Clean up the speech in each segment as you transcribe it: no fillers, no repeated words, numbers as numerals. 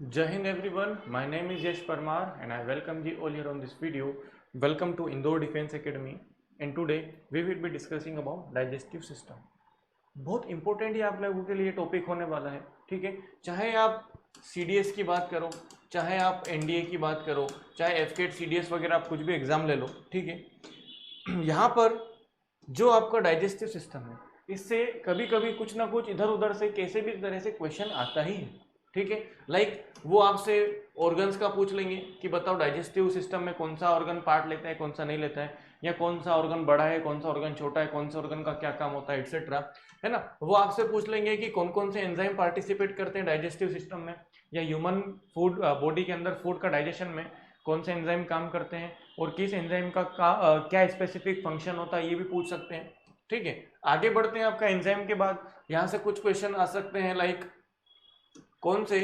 Jai Hind everyone, my name is Yash Parmar and I welcome you all here on this video. Welcome to Indore Defense Academy and today we will be discussing about digestive system. बहुत important ही आप लोगों के लिए topic होने वाला है, ठीक है। चाहे आप CDS की बात करो, चाहे आप NDA की बात करो, चाहे FCAT CDS वगैरह आप कुछ भी एग्जाम ले लो, ठीक है। यहाँ पर जो आपका डाइजेस्टिव सिस्टम है, इससे कभी कभी कुछ ना कुछ इधर उधर से कैसे भी तरह से क्वेश्चन आता ही है, ठीक है। लाइक वो आपसे ऑर्गन्स का पूछ लेंगे कि बताओ डाइजेस्टिव सिस्टम में कौन सा ऑर्गन पार्ट लेता है, कौन सा नहीं लेता है, या कौन सा ऑर्गन बड़ा है, कौन सा ऑर्गन छोटा है, कौन सा ऑर्गन का क्या काम होता है, एक्सेट्रा, है ना। वो आपसे पूछ लेंगे कि कौन कौन से एंजाइम पार्टिसिपेट करते हैं डाइजेस्टिव सिस्टम में, या ह्यूमन फूड बॉडी के अंदर फूड का डाइजेशन में कौन से एंजाइम काम करते हैं और किस एंजाइम का क्या स्पेसिफिक फंक्शन होता है, ये भी पूछ सकते हैं, ठीक है। आगे बढ़ते हैं आपका एंजाइम के बाद, यहाँ से कुछ क्वेश्चन आ सकते हैं लाइक कौन से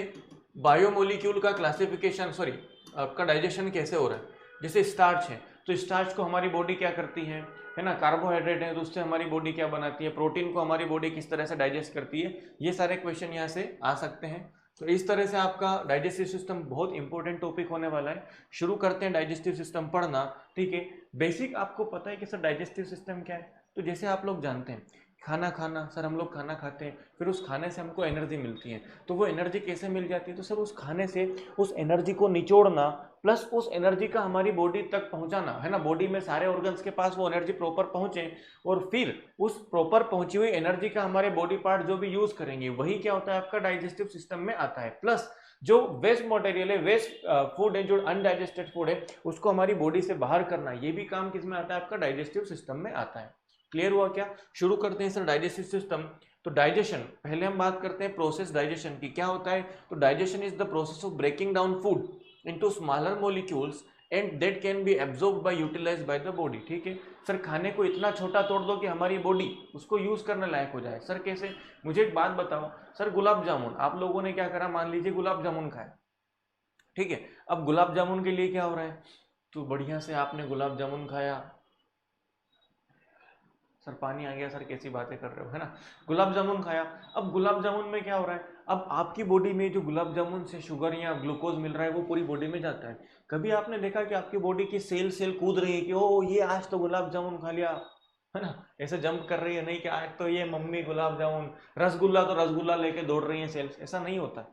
बायोमोलिक्यूल का क्लासिफिकेशन, सॉरी आपका डाइजेशन कैसे हो रहा है। जैसे स्टार्च है तो स्टार्च को हमारी बॉडी क्या करती है ना। कार्बोहाइड्रेट है तो उससे हमारी बॉडी क्या बनाती है, प्रोटीन को हमारी बॉडी किस तरह से डाइजेस्ट करती है, ये सारे क्वेश्चन यहाँ से आ सकते हैं। तो इस तरह से आपका डाइजेस्टिव सिस्टम बहुत इंपॉर्टेंट टॉपिक होने वाला है। शुरू करते हैं डाइजेस्टिव सिस्टम पढ़ना, ठीक है। बेसिक आपको पता है कि सर डाइजेस्टिव सिस्टम क्या है। तो जैसे आप लोग जानते हैं खाना खाना, सर हम लोग खाना खाते हैं, फिर उस खाने से हमको एनर्जी मिलती है। तो वो एनर्जी कैसे मिल जाती है, तो सर उस खाने से उस एनर्जी को निचोड़ना प्लस उस एनर्जी का हमारी बॉडी तक पहुंचाना, है ना। बॉडी में सारे ऑर्गन्स के पास वो एनर्जी प्रॉपर पहुंचे और फिर उस प्रॉपर पहुंची हुई एनर्जी का हमारे बॉडी पार्ट जो भी यूज करेंगे, वही क्या होता है आपका डाइजेस्टिव सिस्टम में आता है। प्लस जो वेस्ट मटेरियल है, वेस्ट फूड है, जो अनडाइजेस्टेड फूड है, उसको हमारी बॉडी से बाहर करना, ये भी काम किसमें आता है, आपका डाइजेस्टिव सिस्टम में आता है। क्लियर हुआ क्या। शुरू करते हैं सर डाइजेस्टिव सिस्टम। तो डाइजेशन, पहले हम बात करते हैं प्रोसेस डाइजेशन की, क्या होता है। तो digestion is the process of breaking down food into smaller molecules and that can be absorbed by utilized by the body, ठीक है। सर खाने को इतना छोटा तोड़ दो कि हमारी बॉडी उसको यूज करने लायक हो जाए। सर कैसे, मुझे एक बात बताओ। सर गुलाब जामुन, आप लोगों ने क्या करा, मान लीजिए गुलाब जामुन खाए, ठीक है। अब गुलाब जामुन के लिए क्या हो रहा है, तो बढ़िया से आपने गुलाब जामुन खाया, सर पानी आ गया, सर कैसी बातें कर रहे हो, है ना। गुलाब जामुन खाया, अब गुलाब जामुन में क्या हो रहा है, अब आपकी बॉडी में जो गुलाब जामुन से शुगर या ग्लूकोज मिल रहा है वो पूरी बॉडी में जाता है। कभी आपने देखा कि आपकी बॉडी की सेल सेल कूद रही है कि ओ ये आज तो गुलाब जामुन खा लिया, है ना। ऐसे जंप कर रही है नहीं कि आज तो ये मम्मी गुलाब जामुन, रसगुल्ला तो रसगुल्ला लेके दौड़ रही है सेल्स, ऐसा नहीं होता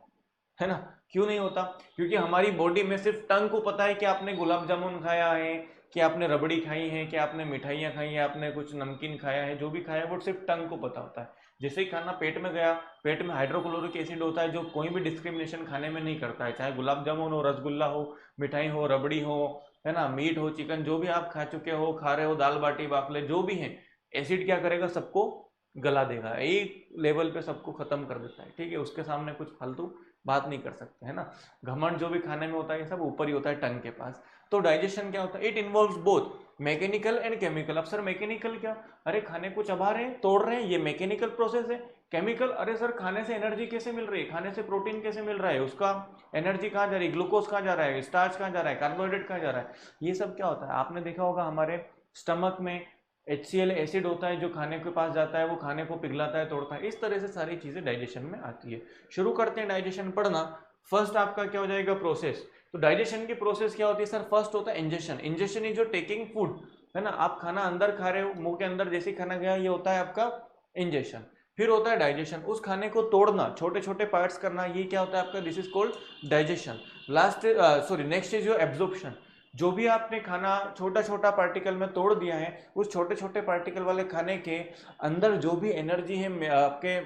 है ना। क्यों नहीं होता, क्योंकि हमारी बॉडी में सिर्फ टंग को पता है कि आपने गुलाब जामुन खाया है, कि आपने रबड़ी खाई है, कि आपने मिठाइयाँ खाई है, आपने कुछ नमकीन खाया है, जो भी खाया है वो सिर्फ टंग को पता होता है। जैसे ही खाना पेट में गया, पेट में हाइड्रोक्लोरिक एसिड होता है जो कोई भी डिस्क्रिमिनेशन खाने में नहीं करता है, चाहे गुलाब जामुन हो, रसगुल्ला हो, मिठाई हो, रबड़ी हो, है ना, मीट हो, चिकन, जो भी आप खा चुके हो, खा रहे हो, दाल बाटी बाफले जो भी है, एसिड क्या करेगा, सबको गला देगा, एक लेवल पे सबको खत्म कर देता है, ठीक है। उसके सामने कुछ फालतू बात नहीं कर सकते, है ना। घमंड जो भी खाने में होता है ये सब ऊपर ही होता है टंग के पास। तो डाइजेशन क्या होता है, it involves both mechanical and chemical. अब सर मैकेनिकल क्या, अरे खाने को चबा रहे हैं, तोड़ रहे हैं, ये मैकेनिकल प्रोसेस है। केमिकल, अरे सर खाने से एनर्जी कैसे मिल रही है, खाने से प्रोटीन कैसे मिल रहा है, उसका एनर्जी कहाँ जा रही है, ग्लूकोज कहाँ जा रहा है, स्टार्च कहाँ जा रहा है, कार्बोहाइड्रेट कहाँ जा रहा है, ये सब क्या होता है। आपने देखा होगा हमारे स्टमक में HCl एसिड होता है जो खाने के पास जाता है, वो खाने को पिघलाता है, तोड़ता है। इस तरह से सारी चीजें डाइजेशन में आती है। शुरू करते हैं डाइजेशन पढ़ना। फर्स्ट आपका क्या हो जाएगा, प्रोसेस। तो डाइजेशन की प्रोसेस क्या होती है सर, फर्स्ट होता है इंजेशन। इंजेशन इज जो टेकिंग फूड, है ना, आप खाना अंदर खा रहे हो, मुंह के अंदर जैसे खाना गया, ये होता है आपका इंजेशन। फिर होता है डाइजेशन, उस खाने को तोड़ना, छोटे छोटे पार्ट्स करना, ये क्या होता है आपका, this is called digestion. Last sorry next is your absorption. जो भी आपने खाना छोटा छोटा पार्टिकल में तोड़ दिया है, उस छोटे छोटे पार्टिकल वाले खाने के अंदर जो भी एनर्जी है आपके,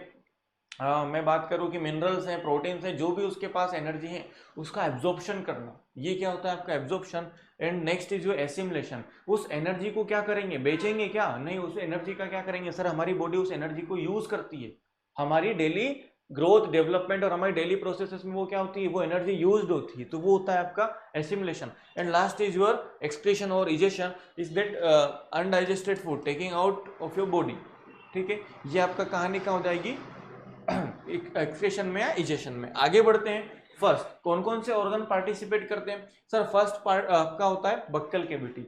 मैं बात करूं कि मिनरल्स हैं, प्रोटीन्स हैं, जो भी उसके पास एनर्जी है, उसका एब्जॉर्प्शन करना, ये क्या होता है आपका absorption. And next is your assimilation. उस एनर्जी को क्या करेंगे, बेचेंगे क्या, नहीं, उस एनर्जी का क्या करेंगे सर, हमारी बॉडी उस एनर्जी को यूज करती है, हमारी डेली ग्रोथ डेवलपमेंट और हमारी डेली प्रोसेसेस में वो क्या होती है, वो एनर्जी यूज्ड होती है, तो वो होता है आपका assimilation. And last is your excretion और egestion, is that undigested food taking out of your body, ठीक है। ये आपका कहानी क्या हो जाएगी, एक्सक्रीशन में या इजेशन में। आगे बढ़ते हैं। फर्स्ट कौन कौन से ऑर्गन पार्टिसिपेट करते हैं, सर फर्स्ट पार्ट आपका होता है बक्कल कैविटी।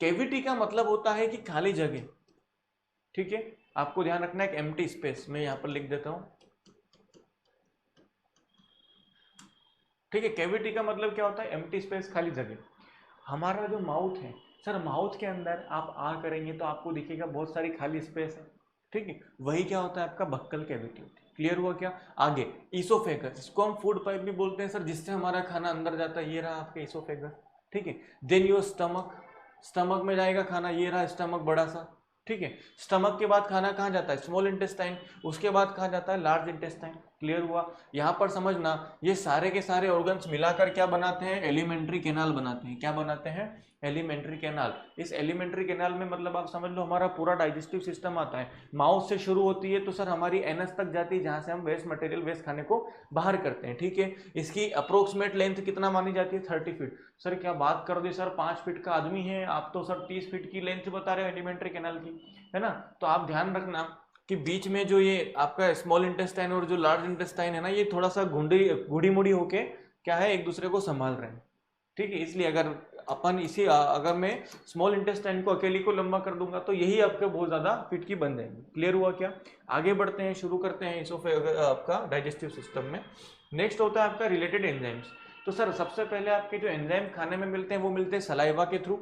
कैविटी का मतलब होता है कि खाली जगह, ठीक है। आपको ध्यान रखना है, एम्प्टी स्पेस, मैं यहां पर लिख देता हूं। ठीक है। कैविटी का मतलब क्या होता है? एम्प्टी स्पेस, खाली जगह। हमारा जो माउथ है सर, माउथ के अंदर आप आ करेंगे तो आपको दिखेगा बहुत सारी खाली स्पेस है, ठीक है। वही क्या होता है? आपका बक्कल कैविटी होती है। क्लियर हुआ क्या? आगे ईसोफेगस, इसको हम फूड पाइप भी बोलते हैं सर, जिससे हमारा खाना अंदर जाता है। ये रहा आपका ईसोफेगस, ठीक है। देन योर स्टमक, स्टमक में जाएगा खाना, ये रहा स्टमक बड़ा सा, ठीक है। स्टमक के बाद खाना कहाँ जाता है? Small intestine. उसके बाद कहाँ जाता है? Large intestine. क्लियर हुआ? यहाँ पर समझना, ये सारे के सारे ऑर्गन्स मिलाकर क्या बनाते हैं? एलिमेंट्री कैनाल बनाते हैं। क्या बनाते हैं? Alimentary canal. इस एलिमेंट्री कैनाल में मतलब आप समझ लो हमारा पूरा डाइजेस्टिव सिस्टम आता है। माउथ से शुरू होती है तो सर हमारी एनस तक जाती है, जहां से हम वेस्ट मटेरियल, वेस्ट खाने को बाहर करते हैं, ठीक है। इसकी अप्रोक्सीमेट लेंथ कितना मानी जाती है? 30 फीट। सर क्या बात कर दी सर, 5 फीट का आदमी है, आप तो सर 30 फीट की लेंथ बता रहे हो एलिमेंट्री कैनाल की, है ना। तो आप ध्यान रखना कि बीच में जो ये आपका स्मॉल इंटेस्टाइन और जो लार्ज इंटेस्टाइन है ना, ये थोड़ा सा घुड़ी मुड़ी होके क्या है, एक दूसरे को संभाल रहे हैं, ठीक है। इसलिए अगर अपन इसी अगर मैं स्मॉल इंटेस्टाइन को अकेली को लंबा कर दूंगा तो यही आपके बहुत ज्यादा फिट की बन जाएंगी। क्लियर हुआ क्या? आगे बढ़ते हैं, शुरू करते हैं आपका डाइजेस्टिव सिस्टम में। नेक्स्ट होता है आपका रिलेटेड एंजाइम्स। तो सर सबसे पहले आपके जो एंजाइम खाने में मिलते हैं वो मिलते हैं सलाइवा के थ्रू,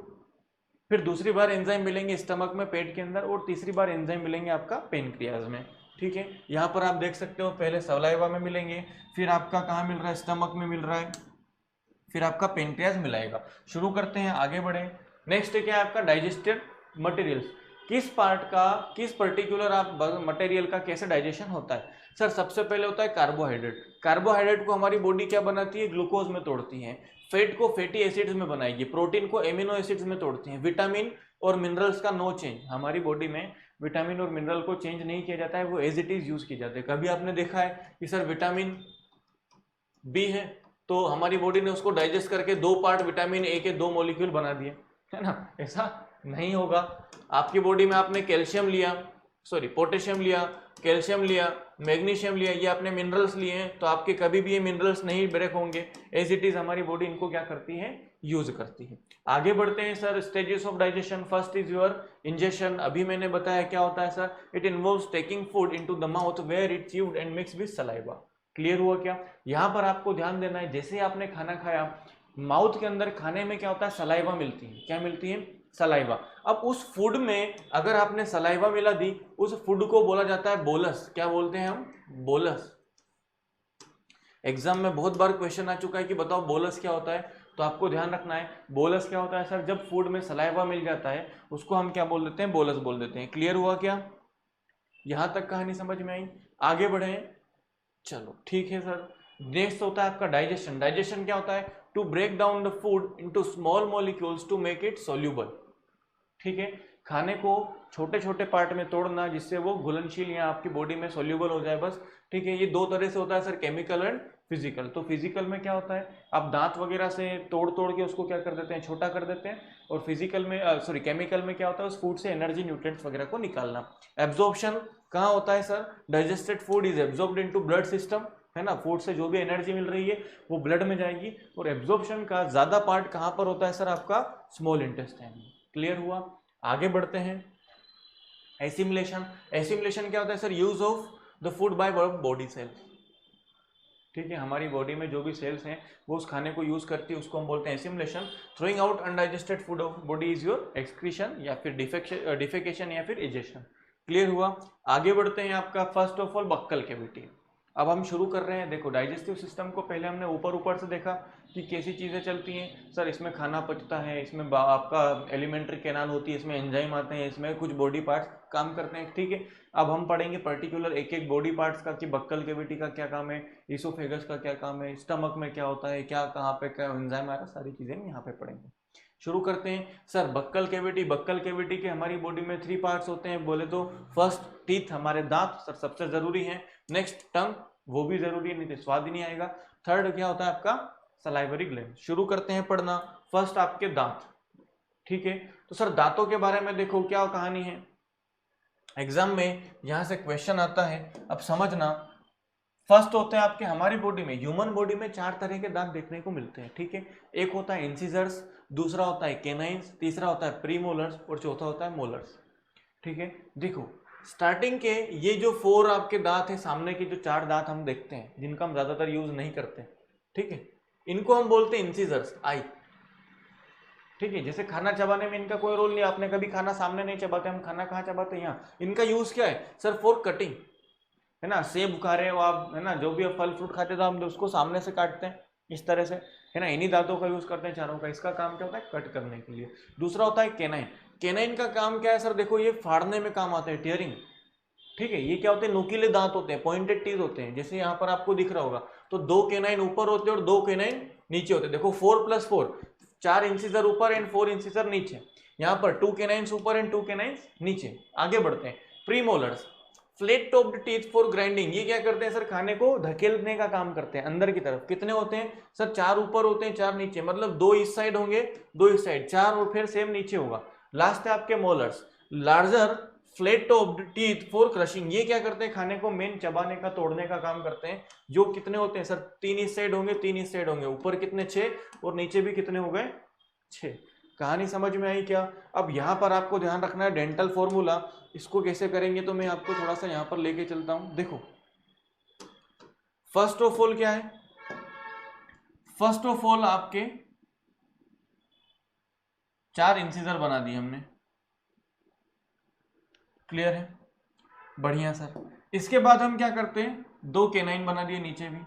फिर दूसरी बार एंजाइम मिलेंगे स्टमक में, पेट के अंदर, और तीसरी बार एंजाइम मिलेंगे आपका पेनक्रियाज में, ठीक है। यहाँ पर आप देख सकते हो पहले सलाइवा में मिलेंगे, फिर आपका कहाँ मिल रहा है? स्टमक में मिल रहा है, फिर आपका पेनक्रियाज मिलाएगा। शुरू करते हैं, आगे बढ़े। नेक्स्ट क्या है आपका? Digested materials. किस पार्ट का, किस पर्टिकुलर आप मटेरियल का कैसे डाइजेशन होता है? सर सबसे पहले होता है कार्बोहाइड्रेट। कार्बोहाइड्रेट को हमारी बॉडी क्या बनाती है? ग्लूकोज में तोड़ती है। फैट को फैटी एसिड्स में बनाएगी, प्रोटीन को एमिनो एसिड्स में तोड़ती है। विटामिन और मिनरल्स का नो चेंज, हमारी बॉडी में विटामिन और मिनरल को चेंज नहीं किया जाता है, वो एज इट इज यूज किए जाते हैं। कभी आपने देखा है कि सर विटामिन बी है तो हमारी बॉडी ने उसको डाइजेस्ट करके 2 पार्ट विटामिन ए के 2 मॉलिक्यूल बना दिए, है ना? ऐसा नहीं होगा। आपकी बॉडी में आपने कैल्शियम लिया, सॉरी पोटेशियम लिया, कैल्शियम लिया, मैग्नीशियम लिया, ये आपने मिनरल्स लिए हैं, तो आपके कभी भी ये मिनरल्स नहीं ब्रेक होंगे। एज इट इज हमारी बॉडी इनको क्या करती है? यूज करती है। आगे बढ़ते हैं sir, stages of digestion. First is your ingestion. अभी मैंने बताया क्या होता है sir? It involves taking food into the mouth where it chewed and mix with saliva. Clear हुआ क्या? यहां पर आपको ध्यान देना है, जैसे आपने खाना खाया, माउथ के अंदर खाने में क्या होता है? सलाइवा मिलती है। क्या मिलती है? सलाइवा। अब उस फूड में अगर आपने सलाइवा मिला दी, उस फूड को बोला जाता है बोलस। क्या बोलते हैं हम? बोलस। एग्जाम में बहुत बार क्वेश्चन आ चुका है कि बताओ बोलस क्या होता है, तो आपको ध्यान रखना है बोलस क्या होता है सर। जब फूड में सलाइवा मिल जाता है उसको हम क्या बोल देते हैं? बोलस बोल देते हैं। क्लियर हुआ क्या? यहां तक कहानी समझ में आई? आगे बढ़े, चलो ठीक है सर। नेक्स्ट होता है आपका डाइजेशन। डाइजेशन क्या होता है? To break down the food into small molecules to make it soluble, ठीक है। खाने को छोटे छोटे पार्ट में तोड़ना जिससे वो घुलनशील या आपकी बॉडी में सॉल्यूबल हो जाए, बस, ठीक है। ये 2 तरह से होता है सर, केमिकल एंड फिजिकल। तो फिजिकल में क्या होता है? आप दांत वगैरह से तोड़ तोड़ के उसको क्या कर देते हैं? छोटा कर देते हैं। और फिजिकल में सॉरी केमिकल में क्या होता है? उस फूड से एनर्जी, न्यूट्रिएंट्स वगैरह को निकालना। एब्जॉर्प्शन कहाँ होता है sir? Digested food is absorbed into blood system, है ना। फूड से जो भी एनर्जी मिल रही है वो ब्लड में जाएगी। और एब्जॉर्प्शन का ज्यादा पार्ट कहाँ पर होता है सर? आपका स्मॉल इंटेस्टाइन में। क्लियर हुआ? आगे बढ़ते हैं, एसिमिलेशन। एसिमिलेशन क्या होता है sir? Use of the food by body cells, ठीक है। हमारी बॉडी में जो भी सेल्स हैं वो उस खाने को यूज करती है, उसको हम बोलते हैं assimilation. Throwing out undigested food of body is your excretion या फिर डिफेकेशन या फिर इजेशन। क्लियर हुआ? आगे बढ़ते हैं, आपका first of all buccal cavity. अब हम शुरू कर रहे हैं। देखो डाइजेस्टिव सिस्टम को पहले हमने ऊपर ऊपर से देखा कि कैसी चीज़ें चलती हैं सर। इसमें खाना पचता है, इसमें आपका एलिमेंट्री कैनाल होती है, इसमें एंजाइम आते हैं, इसमें कुछ बॉडी पार्ट्स काम करते हैं, ठीक है। अब हम पढ़ेंगे पर्टिकुलर एक एक बॉडी पार्ट्स का कि बक्कल कैविटी का क्या काम है, इसोफेगस का क्या काम है, स्टमक में क्या होता है, क्या कहाँ पे क्या एंजाइम आ रहा है, सारी चीज़ें हम यहाँ पे पढ़ेंगे। शुरू करते हैं sir, buccal cavity. Buccal cavity के हमारी बॉडी में 3 पार्ट्स होते हैं। बोले तो फर्स्ट टीथ, हमारे दांत सर सबसे जरूरी है। नेक्स्ट टंग, वो भी जरूरी है, नहीं तो स्वाद ही नहीं आएगा। थर्ड क्या होता है आपका? Salivary gland. शुरू करते हैं पढ़ना। फर्स्ट आपके दांत, ठीक है। तो सर दांतों के बारे में देखो क्या कहानी है, एग्जाम में यहां से क्वेश्चन आता है। अब समझना, फर्स्ट होते हैं आपके हमारी बॉडी में, ह्यूमन बॉडी में 4 तरह के दांत देखने को मिलते हैं, ठीक है। एक होता है इंसिजर्स, दूसरा होता है केनाइंस, तीसरा होता है प्रीमोलर्स और चौथा होता है मोलर्स, ठीक है। देखो स्टार्टिंग के ये जो 4 आपके दांत है, सामने के जो 4 दांत हम देखते हैं जिनका हम ज्यादातर यूज नहीं करते, ठीक है, इनको हम बोलते हैं इंसिजर्स, आई। ठीक है, जैसे खाना चबाने में इनका कोई रोल नहीं, आपने कभी खाना सामने नहीं चबाते, हम खाना कहाँ चबाते हैं, यहाँ। इनका यूज क्या है सर, फॉर कटिंग, है ना। सेब खा रहे हो आप, है ना, जो भी आप फल फ्रूट खाते तो हम उसको सामने से काटते हैं इस तरह से, है ना। इन्हीं दांतों का यूज करते हैं चारों का। इसका काम क्या होता है, कट करने के लिए। दूसरा होता है केनाइन। केनाइन का काम क्या है सर, देखो ये फाड़ने में काम आता है, टीयरिंग। ठीक है, ये क्या होते हैं, नुकीले दांत होते हैं, पॉइंटेड टीथ होते हैं, जैसे यहाँ पर आपको दिख रहा होगा। तो 2 केनाइन ऊपर होते हैं और 2 केनाइन नीचे होते हैं। देखो 4+4, 4 इंसिजर ऊपर एंड 4 इंसिजर नीचे। यहाँ पर 2 केनाइन्स ऊपर एंड 2 केनाइन्स नीचे। आगे बढ़ते हैं, premolars, flat topped teeth for grinding. ये क्या करते हैं सर, खाने को धकेलने का काम करते हैं अंदर की तरफ। कितने होते हैं सर, 4 ऊपर होते हैं, 4 नीचे, मतलब 2 इस साइड होंगे, 2 इस साइड, 4 और फिर सेम नीचे होगा। लास्ट है आपके molars, larger flat topped teeth for crushing. ये क्या करते हैं, खाने को मेन चबाने का, तोड़ने का काम करते हैं। जो कितने होते हैं सर, 3 इस साइड होंगे, 3 इस साइड होंगे, ऊपर कितने 6 और नीचे भी कितने हो गए 6। कहानी समझ में आई क्या। अब यहां पर आपको ध्यान रखना है डेंटल फॉर्मूला, इसको कैसे करेंगे तो मैं आपको थोड़ा सा यहां पर लेके चलता हूं। देखो फर्स्ट ऑफ ऑल क्या है, फर्स्ट ऑफ ऑल आपके 4 इंसिजर बना दिए हमने, क्लियर है, बढ़िया सर। इसके बाद हम क्या करते हैं, 2 केनाइन बना दिए नीचे भी,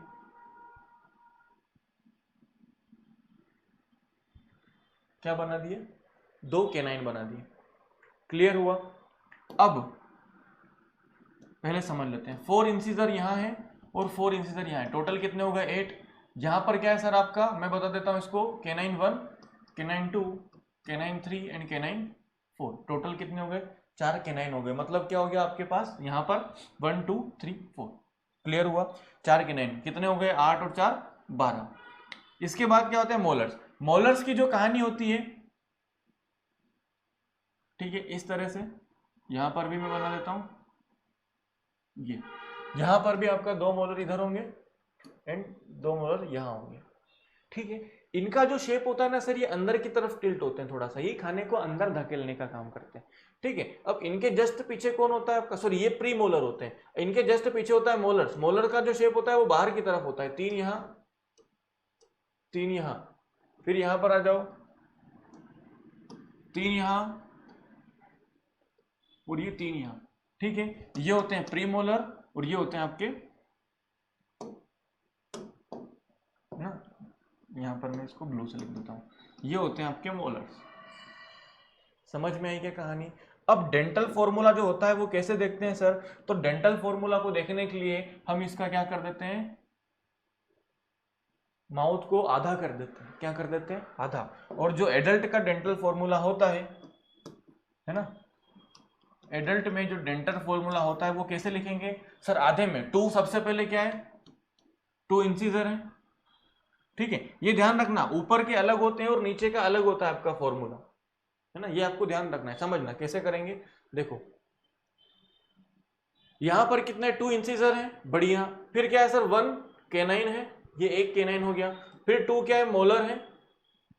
क्या बना दिए, 2 केनाइन बना दिए, क्लियर हुआ। अब पहले समझ लेते हैं, 4 इंसिजर यहां है और 4 इंसिजर यहां है, टोटल कितने हो गए 8। यहां पर क्या है सर आपका, मैं बता देता हूं इसको, canine 1, canine 2, canine 3 and canine 4। Total कितने हो गए, 4 केनाइन हो गए। मतलब क्या हो गया आपके पास यहाँ पर 1 2 3 4, क्लियर हुआ। 4 केनाइन कितने हो गए, 8 और 4 12। इसके बाद क्या होता है, मोलर्स। मोलर्स की जो कहानी होती है, ठीक है, इस तरह से यहां पर भी मैं बना देता हूं, ये यहां पर भी आपका 2 मोलर इधर होंगे एंड 2 मोलर यहां होंगे। ठीक है, इनका जो शेप होता है ना सर, ये अंदर की तरफ टिल्ट होते हैं थोड़ा सा, ये खाने को अंदर धकेलने का काम करते हैं। ठीक है, अब इनके जस्ट पीछे कौन होता है आपका, सॉरी ये प्री मोलर होते हैं, इनके जस्ट पीछे होता है मोलर्स। मोलर का जो शेप होता है वो बाहर की तरफ होता है, 3 यहां 3 यहां, फिर यहां पर आ जाओ 3 यहां और ये 3 यहां। ठीक है, ये होते हैं प्री मोलर और ये होते हैं आपके ना, यहां पर मैं इसको ब्लू से लिख देता हूं, ये होते हैं आपके मोलर्स। समझ में आई क्या कहानी। अब डेंटल फॉर्मूला जो होता है वो कैसे देखते हैं सर, तो डेंटल फॉर्मूला को देखने के लिए हम इसका क्या कर देते हैं, माउथ को आधा कर देते हैं। क्या कर देते हैं, आधा। और जो एडल्ट का डेंटल फॉर्मूला होता है ना, एडल्ट में जो डेंटल फॉर्मूला होता है वो कैसे लिखेंगे सर, आधे में 2 सबसे पहले क्या है, 2 इंसिजर है। ठीक है, ये ध्यान रखना, ऊपर के अलग होते हैं और नीचे का अलग होता है आपका फॉर्मूला, है ना, ये आपको ध्यान रखना है। समझना कैसे करेंगे, देखो यहां पर कितने 2 इंसिजर है, बढ़िया। फिर क्या है सर, 1 केनाइन है, ये 1 केनाइन हो गया। फिर 2 क्या है, मोलर है,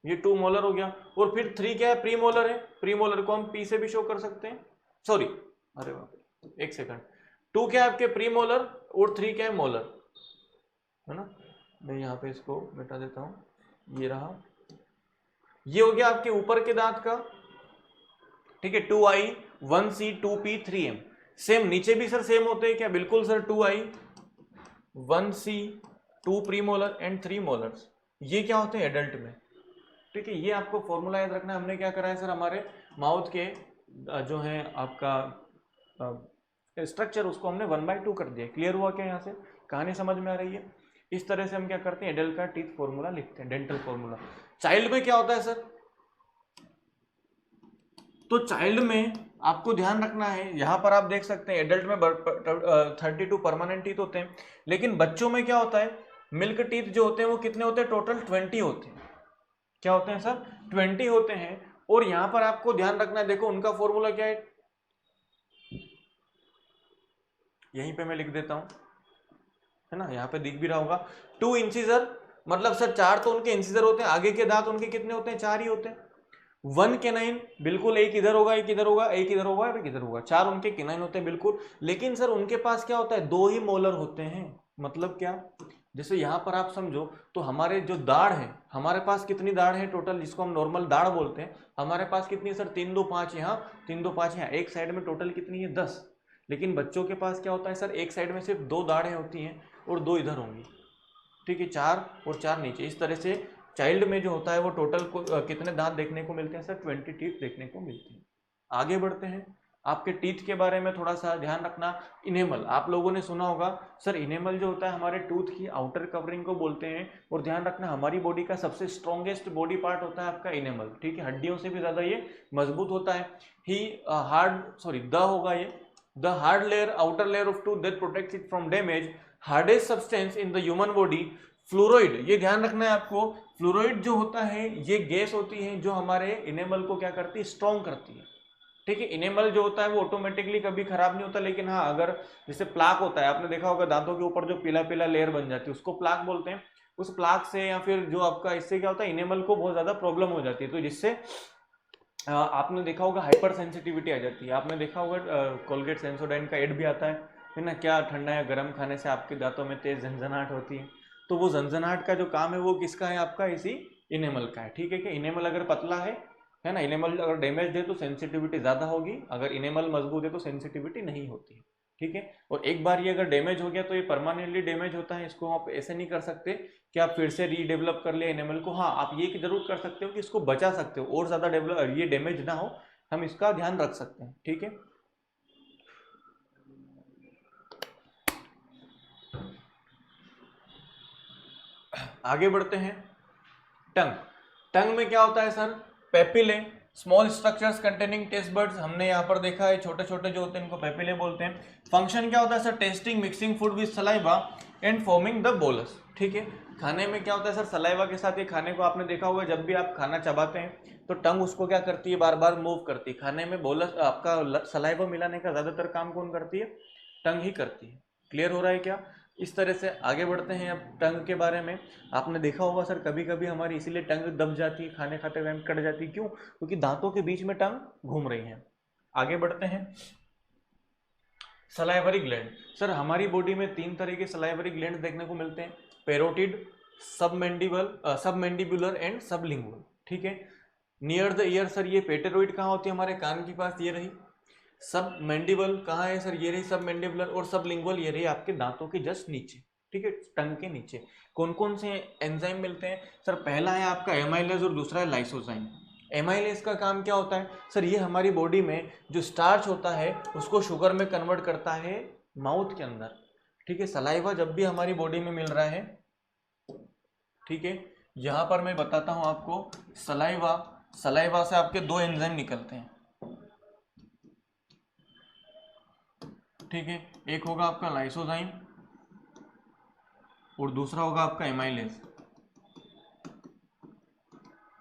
ये 2 मोलर हो गया। और फिर 3 क्या है, प्री मोलर है। प्री मोलर को हम पी से भी शो कर सकते हैं, सॉरी, अरे बाप, एक सेकंड, 2 क्या है आपके प्री मोलर और 3 क्या है मोलर, है ना। मैं यहाँ पे इसको मिटा देता हूं, ये रहा, ये हो गया आपके ऊपर के दांत का। ठीक है, 2i 1c 2p 3m। Same नीचे भी सर सेम होते हैं क्या, बिल्कुल sir, 2i 1c 2 pre molar and 3 molars. ये क्या होते हैं एडल्ट में। ठीक है, ये आपको फॉर्मूला याद रखना है। हमने क्या करा है सर, हमारे माउथ के जो है आपका स्ट्रक्चर, उसको हमने 1/2 कर दिया। क्लियर हुआ क्या, यहाँ से कहानी समझ में आ रही है। इस तरह से हम क्या करते हैं, एडल्ट का टीथ फॉर्मूला लिखते हैं, डेंटल फॉर्मूला। चाइल्ड में क्या होता है सर, तो चाइल्ड में आपको ध्यान रखना है, यहां पर आप देख सकते हैं एडल्ट में 32 परमानेंट टीथ होते हैं, लेकिन बच्चों में क्या होता है, मिल्क टीथ जो होते हैं वो कितने होते हैं, टोटल 20 होते हैं। क्या होते हैं सर, 20 होते हैं। और यहां पर आपको ध्यान रखना है, देखो उनका फॉर्मूला क्या है, यहीं पे मैं लिख देता हूं, है ना, यहाँ पे दिख भी रहा होगा, 2 इंसिजर, मतलब सर 4 तो उनके इंसिजर होते हैं, आगे के दांत उनके कितने होते हैं, 4 ही होते हैं। 1 केनाइन, बिल्कुल, एक इधर होगा, एक इधर होगा, एक इधर होगा, एक इधर होगा, 4 उनके केनाइन होते हैं बिल्कुल। लेकिन सर उनके पास क्या होता है, 2 ही मोलर होते हैं। मतलब क्या, जैसे यहाँ पर आप समझो तो हमारे जो दाढ़ है, हमारे पास कितनी दाढ़ है टोटल, जिसको हम नॉर्मल दाढ़ बोलते हैं, हमारे पास कितनी है सर, 3 2 5 यहाँ, 3 2 5 यहाँ, एक साइड में टोटल कितनी है 10। लेकिन बच्चों के पास क्या होता है सर, एक साइड में सिर्फ 2 दाढ़ें होती हैं और 2 इधर होंगी, ठीक है, 4 और 4 नीचे। इस तरह से चाइल्ड में जो होता है वो टोटल कितने दांत देखने को मिलते हैं सर, 20 टीथ देखने को मिलते हैं। आगे बढ़ते हैं, आपके टीथ के बारे में थोड़ा सा ध्यान रखना। इनेमल आप लोगों ने सुना होगा सर, इनेमल जो होता है हमारे टूथ की आउटर कवरिंग को बोलते हैं। और ध्यान रखना, हमारी बॉडी का सबसे स्ट्रॉन्गेस्ट बॉडी पार्ट होता है आपका इनेमल, ठीक है, हड्डियों से भी ज्यादा ये मजबूत होता है। द होगा ये, the hard layer, outer layer of tooth that protects it from damage, hardest substance in the human body, fluoride. ये ध्यान रखना है आपको, फ्लोराइड जो होता है ये गैस होती है जो हमारे इनेमल को क्या करती है, स्ट्रॉन्ग करती है, ठीक है। इनेमल जो होता है वो ऑटोमेटिकली कभी खराब नहीं होता, लेकिन हाँ अगर जैसे प्लाक होता है, आपने देखा होगा दांतों के ऊपर जो पीला पीला लेयर बन जाती है उसको प्लाक बोलते हैं। उस प्लाक से या फिर जो आपका, इससे क्या होता है, इनेमल को बहुत ज्यादा प्रॉब्लम हो जाती है, तो जिससे आपने देखा होगा हाइपर सेंसिटिविटी आ जाती है। आपने देखा होगा कोलगेट सेंसोडाइन का एड भी आता है ना, क्या ठंडा या गर्म खाने से आपके दांतों में तेज झंझनाहट होती है, तो वो झंझनाहट का जो काम है वो किसका है, आपका इसी इनेमल का है, ठीक है। कि इनेमल अगर पतला है ना, इनेमल अगर डैमेज है तो सेंसिटिविटी ज्यादा होगी, अगर इनेमल मजबूत है तो सेंसिटिविटी नहीं होती है, ठीक है। और एक बार ये अगर डैमेज हो गया तो ये परमानेंटली डैमेज होता है, इसको आप ऐसे नहीं कर सकते कि आप फिर से रीडेवलप कर ले एनिमल को। हाँ आप ये जरूर कर सकते हो कि इसको बचा सकते हो और ज्यादा डेवलप, ये डैमेज ना हो, हम इसका ध्यान रख सकते हैं, ठीक है। आगे बढ़ते हैं, टंग। टंग में क्या होता है sir, papillae, small structures containing taste buds, हमने यहाँ पर देखा है छोटे छोटे जो होते हैं इनको पेपिले बोलते हैं। फंक्शन क्या होता है sir, testing, mixing food with saliva and forming the bolus, ठीक है। खाने में क्या होता है सर, सलाइवा के साथ ये खाने को आपने देखा होगा, जब भी आप खाना चबाते हैं तो टंग उसको क्या करती है, बार बार मूव करती है। खाने में बोलस आपका सलाइवा मिलाने का ज्यादातर काम कौन करती है, टंग ही करती है। क्लियर हो रहा है क्या। इस तरह से आगे बढ़ते हैं अब टंग के बारे में। आपने देखा होगा सर, कभी कभी हमारी इसीलिए टंग दब जाती है, खाने खाते टाइम कट जाती है, क्यों, क्योंकि दांतों के बीच में टंग घूम रही है। आगे बढ़ते हैं, सलाइवरी ग्लैंड। सर हमारी बॉडी में 3 तरह के सलाइवरी ग्लैंड देखने को मिलते हैं, पेरोटिड, सबमेंडिबुलर एंड सबलिंगुअल, ठीक है। नियर द ईयर सर ये पेटेरोइड कहाँ होती है, हमारे कान के पास, ये रही। सब मैंडिबल कहाँ है सर, ये रही सब मैंडिबुलर, और सब लिंगुअल ये रही आपके दांतों के जस्ट नीचे, ठीक है, टंग के नीचे। कौन कौन से एंजाइम मिलते हैं सर, पहला है आपका एमाइलेज और दूसरा है लाइसोजाइम। एमाइलेज का काम क्या होता है सर, ये हमारी बॉडी में जो स्टार्च होता है उसको शुगर में कन्वर्ट करता है माउथ के अंदर, ठीक है। सलाइवा जब भी हमारी बॉडी में मिल रहा है, ठीक है, यहां पर मैं बताता हूं आपको, सलाइवा से आपके 2 एंजाइम निकलते हैं, ठीक है। एक होगा आपका लाइसोजाइम और दूसरा होगा आपका एमाइलेज,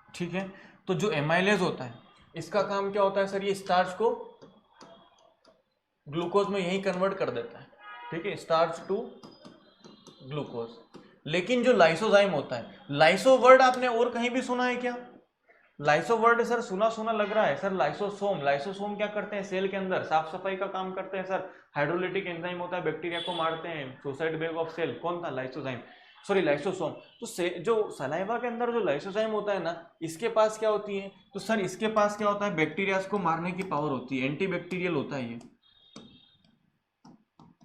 ठीक है। तो जो एमाइलेज होता है इसका काम क्या होता है सर, ये स्टार्च को ग्लूकोज में यही कन्वर्ट कर देता है, ठीक है, स्टार्च टू ग्लूकोज। लेकिन जो लाइसोजाइम होता है, लाइसो वर्ड आपने और कहीं भी सुना है क्या, लाइसो वर्ड सर सुना सुना लग रहा है सर। लाइसोसोम, लाइसोसोम क्या करते हैं, सेल के अंदर साफ सफाई का काम करते हैं सर। हाइड्रोलिटिक एंजाइम होता है, बैक्टीरिया को मारते हैं, सुसाइड बैग ऑफ सेल, कौन था, लाइसोजाइम, सॉरी लाइसोसोम। तो जो सलाइवा के अंदर जो लाइसोजाइम होता है ना, इसके पास क्या होती है, तो सर इसके पास क्या होता है, बैक्टीरिया को मारने की पावर होती है, एंटी बैक्टीरियल होता है ये,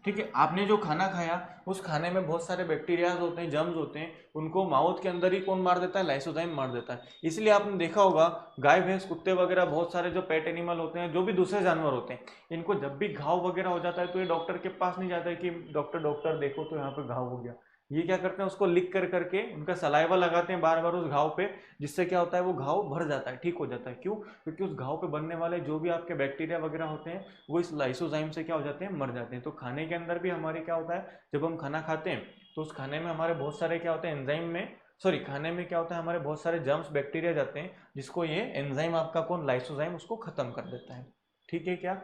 ठीक है। आपने जो खाना खाया उस खाने में बहुत सारे बैक्टीरियाज होते हैं, जर्म्स होते हैं, उनको माउथ के अंदर ही कौन मार देता है, लाइसोजाइम मार देता है। इसलिए आपने देखा होगा गाय भैंस कुत्ते वगैरह बहुत सारे जो पेट एनिमल होते हैं, जो भी दूसरे जानवर होते हैं, इनको जब भी घाव वगैरह हो जाता है तो ये डॉक्टर के पास नहीं जाता है कि डॉक्टर देखो तो यहाँ पे घाव हो गया। ये क्या करते हैं, उसको लिख कर करके उनका सलाइवा लगाते हैं बार बार उस घाव पे, जिससे क्या होता है वो घाव भर जाता है, ठीक हो जाता है। क्यों, क्योंकि उस घाव पे बनने वाले जो भी आपके बैक्टीरिया वगैरह होते हैं वो इस लाइसोजाइम से क्या हो जाते हैं, मर जाते हैं। तो खाने के अंदर भी हमारे क्या होता है, जब हम खाना खाते हैं तो उस खाने में हमारे बहुत सारे क्या होते हैं एंजाइम में, सॉरी खाने में क्या होता है, हमारे बहुत सारे जर्म्स बैक्टीरिया जाते हैं, जिसको ये एंजाइम आपका कौन, लाइसोजाइम, उसको खत्म कर देता है, ठीक है क्या।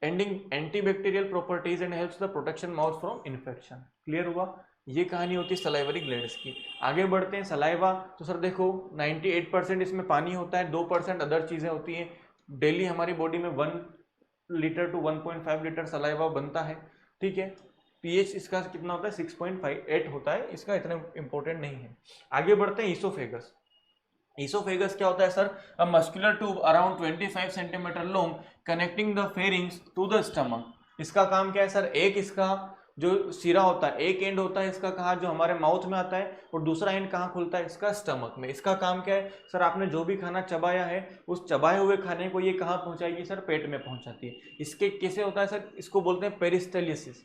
Ending antibacterial properties and helps the protection mouth from infection. Clear हुआ, ये कहानी होती है सलाइवरी ग्लैंड्स की। आगे बढ़ते हैं, सलाइवा, तो सर देखो 98% इसमें पानी होता है, 2% अदर चीजें होती हैं। डेली हमारी बॉडी में 1 लीटर टू 1.5 लीटर सलाइवा बनता है, ठीक है। पीएच इसका कितना होता है 6.58 होता है, इसका इतना इंपॉर्टेंट नहीं है। आगे बढ़ते हैं ईसोफेगस। ईसोफेगस क्या होता है sir? A muscular tube around 25 centimetre long connecting the pharynx to the stomach. इसका काम क्या है सर? एक इसका जो सिरा होता है, एक एंड होता है इसका कहाँ, जो हमारे माउथ में आता है, और दूसरा एंड कहाँ खुलता है? इसका स्टमक में। इसका काम क्या है सर? आपने जो भी खाना चबाया है, उस चबाए हुए खाने को ये कहाँ पहुंचाएगी सर? पेट में पहुंचाती है। इसके कैसे होता है सर? इसको बोलते हैं पेरिस्टालिसिस।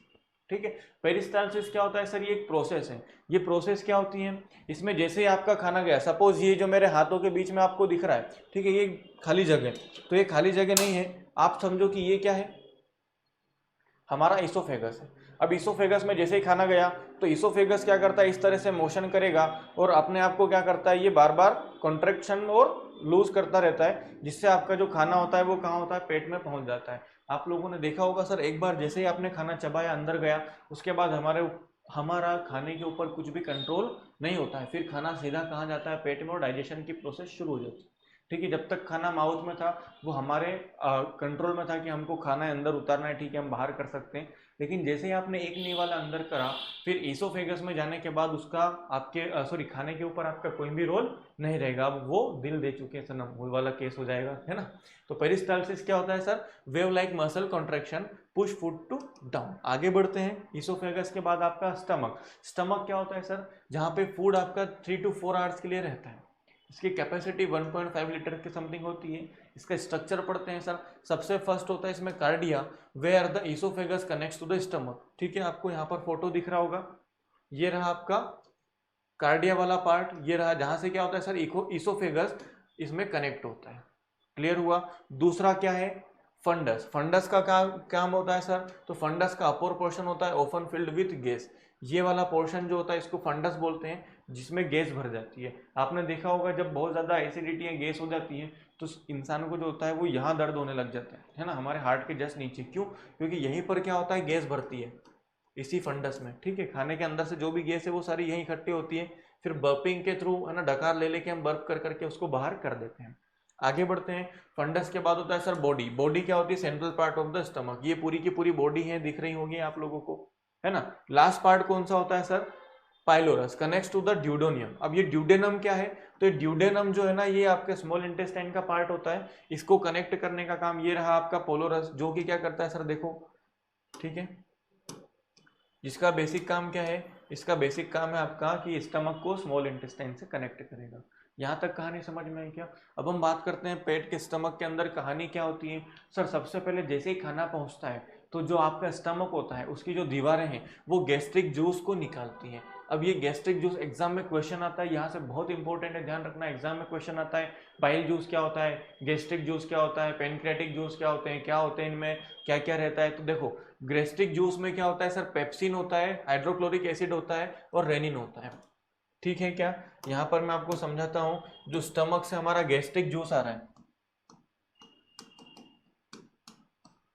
ठीक है, पेरिस्टालिसिस क्या होता है सर? ये एक प्रोसेस है। ये प्रोसेस क्या होती है? इसमें जैसे ही आपका खाना गया, सपोज ये जो मेरे हाथों के बीच में आपको दिख रहा है, ठीक है, ये खाली जगह, तो ये खाली जगह नहीं है, आप समझो कि ये क्या है? हमारा ईसोफेगस है। अब ईसोफेगस में जैसे ही खाना गया, तो ईसोफेगस क्या करता है? इस तरह से मोशन करेगा और अपने आप को क्या करता है? ये बार बार कॉन्ट्रैक्शन और लूज करता रहता है, जिससे आपका जो खाना होता है वो कहाँ होता है? पेट में पहुंच जाता है। आप लोगों ने देखा होगा सर, एक बार जैसे ही आपने खाना चबाया, अंदर गया, उसके बाद हमारा खाने के ऊपर कुछ भी कंट्रोल नहीं होता है, फिर खाना सीधा कहाँ जाता है? पेट में, और डाइजेशन की प्रोसेस शुरू हो जाती है। ठीक है, जब तक खाना माउथ में था वो हमारे कंट्रोल में था कि हमको खाना अंदर उतारना है, ठीक है, हम बाहर कर सकते हैं। लेकिन जैसे ही आपने एक नी वाला अंदर करा, फिर ईसोफेगस में जाने के बाद उसका आपके सॉरी खाने के ऊपर आपका कोई भी रोल नहीं रहेगा। अब वो दिल दे चुके हैं सनम, वो वाला केस हो जाएगा, है ना। तो पेरिस्टाल्सिस क्या होता है sir? Wave like muscle contraction push food to down. आगे बढ़ते हैं। ईसोफेगस के बाद आपका स्टमक। स्टमक क्या होता है सर? जहाँ पे फूड आपका 3 to 4 आवर्स के लिए रहता है। इसकी कैपेसिटी 1.5 लीटर के समथिंग होती है। इसका स्ट्रक्चर पढ़ते हैं सर। सबसे फर्स्ट होता है इसमें cardia, where the oesophagus connects to the stomach. ठीक है, आपको यहाँ पर फोटो दिख रहा होगा, ये रहा आपका कार्डिया वाला पार्ट, ये रहा जहां से क्या होता है सर? ईसोफेगस इसमें कनेक्ट होता है। क्लियर हुआ? दूसरा क्या है? फंडस। फंडस का काम होता है सर? तो फंडस का अपर पोर्शन होता है ओपन फिल्ड विथ गैस। ये वाला पोर्शन जो होता है इसको फंडस बोलते हैं, जिसमें गैस भर जाती है। आपने देखा होगा जब बहुत ज्यादा एसिडिटी या गैस हो जाती है, तो इंसान को जो होता है वो यहाँ दर्द होने लग जाता है ना, हमारे हार्ट के जस्ट नीचे। क्यों? क्योंकि यहीं पर क्या होता है? गैस भरती है इसी फंडस में। ठीक है, खाने के अंदर से जो भी गैस है वो सारी यहीं इकट्ठी होती है, फिर बर्पिंग के थ्रू, है ना, डकार ले लेके हम बर्प कर करके उसको बाहर कर देते हैं। आगे बढ़ते हैं। फंडस के बाद होता है सर बॉडी। बॉडी क्या होती है? Central part of the stomach. ये पूरी की पूरी बॉडी है, दिख रही होगी आप लोगों को, है ना। लास्ट पार्ट कौन सा होता है sir? Pylorus, connects to the duodenum. अब ये ड्यूडेनम क्या है? तो ये ड्यूडेनम जो है ना, ये आपके स्मॉल इंटेस्टाइन का पार्ट होता है। इसको कनेक्ट करने का काम ये रहा आपका पोलोरस, जो कि क्या करता है सर? देखो, ठीक है, जिसका बेसिक काम क्या है? इसका बेसिक काम है आपका कि स्टमक को स्मॉल इंटेस्टाइन से कनेक्ट करेगा। यहाँ तक कहानी समझ में आई क्या? अब हम बात करते हैं पेट के स्टमक के अंदर कहानी क्या होती है। सर सबसे पहले जैसे ही खाना पहुँचता है, तो जो आपका स्टमक होता है उसकी जो दीवारें हैं वो गैस्ट्रिक जूस को निकालती हैं। अब ये गैस्ट्रिक जूस एग्जाम में क्वेश्चन आता है, यहाँ से बहुत इंपॉर्टेंट है, ध्यान रखना, एग्जाम में क्वेश्चन आता है। बाइल जूस क्या होता है, गैस्ट्रिक जूस क्या होता है, पेनक्रेटिक जूस क्या होते हैं, क्या होते हैं इनमें, क्या क्या रहता है। तो देखो, गैस्ट्रिक जूस में क्या होता है सर? पेप्सिन होता है, हाइड्रोक्लोरिक एसिड होता है और रेनिन होता है। ठीक है क्या? यहाँ पर मैं आपको समझाता हूं। जो स्टमक से हमारा गैस्ट्रिक जूस आ रहा है,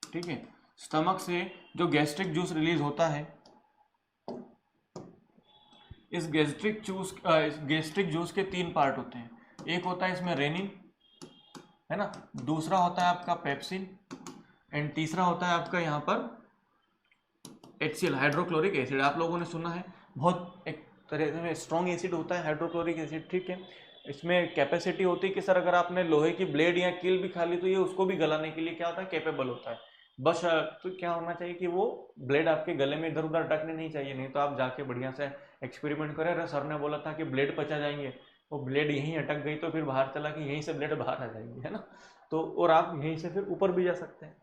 ठीक है, स्टमक से जो गैस्ट्रिक जूस रिलीज होता है, इस गैस्ट्रिक जूस के 3 पार्ट होते हैं। एक होता है इसमें रेनिन, है ना, दूसरा होता है आपका पेप्सिन, एंड तीसरा होता है आपका यहाँ पर HCl, हाइड्रोक्लोरिक एसिड। आप लोगों ने सुना है, बहुत एक तरह से स्ट्रॉन्ग एसिड होता है हाइड्रोक्लोरिक एसिड। ठीक है, इसमें कैपेसिटी होती है कि सर अगर आपने लोहे की ब्लेड या कील भी खा ली तो ये उसको भी गलाने के लिए क्या होता है? कैपेबल होता है। बस तो क्या होना चाहिए कि वो ब्लेड आपके गले में इधर उधर अटकने नहीं चाहिए, नहीं तो आप जाके बढ़िया से एक्सपेरिमेंट करें। अरे सर ने बोला था कि ब्लेड पचा जाएंगे, वो ब्लेड यहीं अटक गई तो फिर बाहर चला कि यहीं से ब्लेड बाहर आ जाएंगी, है ना। तो और आप यहीं से फिर ऊपर भी जा सकते हैं।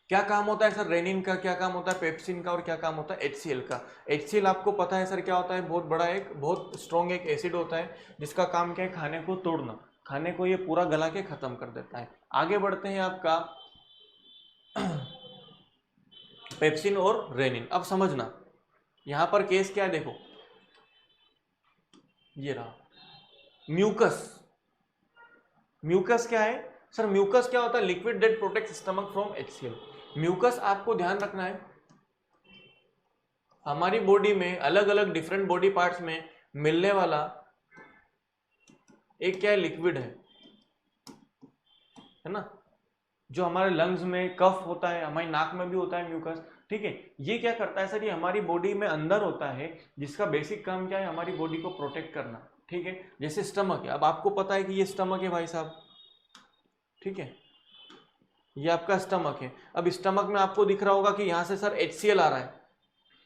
क्या काम होता है सर रेनिन का, क्या काम होता है पेप्सिन का, और क्या काम होता है HCl का? HCl आपको पता है सर क्या होता है? बहुत बड़ा एक बहुत स्ट्रॉन्ग एक एसिड होता है, जिसका काम क्या है? खाने को तोड़ना, खाने को ये पूरा गला के खत्म कर देता है। आगे बढ़ते हैं आपका पेप्सिन और रेनिन। अब समझना यहां पर केस क्या है, देखो ये रहा म्यूकस। म्यूकस क्या है सर? म्यूकस क्या होता है? Liquid that protect stomach from HCl। Mucus आपको ध्यान रखना है, हमारी बॉडी में अलग अलग डिफरेंट बॉडी पार्ट्स में मिलने वाला एक क्या है? लिक्विड है ना। जो हमारे लंग्स में कफ होता है, हमारी नाक में भी होता है म्यूकस। ठीक है। ये क्या करता है सर, ये हमारी बॉडी में अंदर होता है, जिसका बेसिक काम क्या है, हमारी बॉडी को प्रोटेक्ट करना, ठीक है। जैसे स्टमक है, अब आपको पता है कि ये स्टमक है भाई साहब, ठीक है, ये आपका स्टमक है। अब स्टमक में आपको दिख रहा होगा कि यहाँ से सर HCl आ रहा है,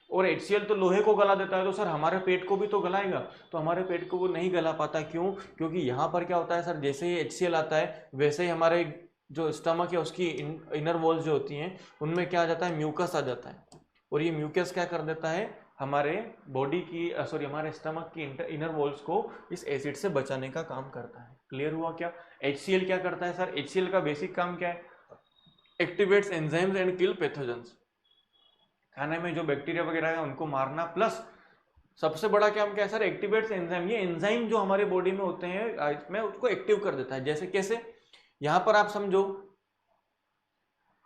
और HCl तो लोहे को गला देता है, तो सर हमारे पेट को भी तो गलाएगा, तो हमारे पेट को वो नहीं गला पाता। क्यों? क्योंकि यहाँ पर क्या होता है सर, जैसे ही HCl आता है वैसे ही हमारे जो स्टमक है उसकी इनर वॉल्स जो होती हैं उनमें क्या आ जाता है, म्यूकस आ जाता है, और ये म्यूकस क्या कर देता है, हमारे बॉडी की सॉरी हमारे स्टमक की इनर वॉल्स को इस एसिड से बचाने का काम करता है। क्लियर हुआ क्या? HCl क्या करता है सर, HCl का बेसिक काम क्या है, activates enzymes and kill pathogens, खाने में जो बैक्टीरिया वगैरह है उनको मारना, प्लस सबसे बड़ा काम क्या है सर, एक्टिवेट्स एंजाइम। ये एंजाइम जो हमारे बॉडी में होते हैं इसमें उसको एक्टिव कर देता है। जैसे कैसे, यहां पर आप समझो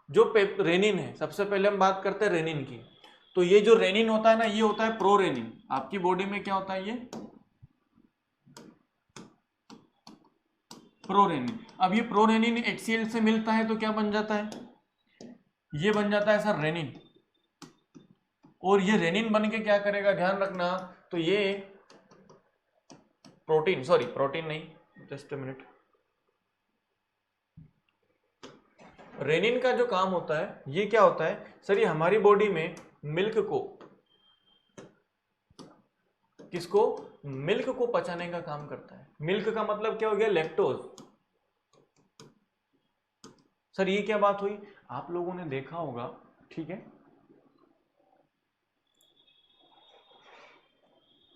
जो रेनिन है, सबसे पहले हम बात करते हैं रेनिन की, तो ये जो रेनिन होता है ना, ये होता है प्रोरेनिन। आपकी बॉडी में क्या होता है, ये प्रोरेनिन। अब ये प्रोरेनिन HCl से मिलता है तो क्या बन जाता है, ये बन जाता है सर रेनिन। और ये रेनिन बन के क्या करेगा, ध्यान रखना, तो ये प्रोटीन, सॉरी प्रोटीन नहीं, जस्ट अ मिनट, रेनिन का जो काम होता है ये क्या होता है सर, ये हमारी बॉडी में मिल्क को, किसको, मिल्क को पचाने का काम करता है। मिल्क का मतलब क्या हो गया, लैक्टोज। सर ये क्या बात हुई, आप लोगों ने देखा होगा, ठीक है,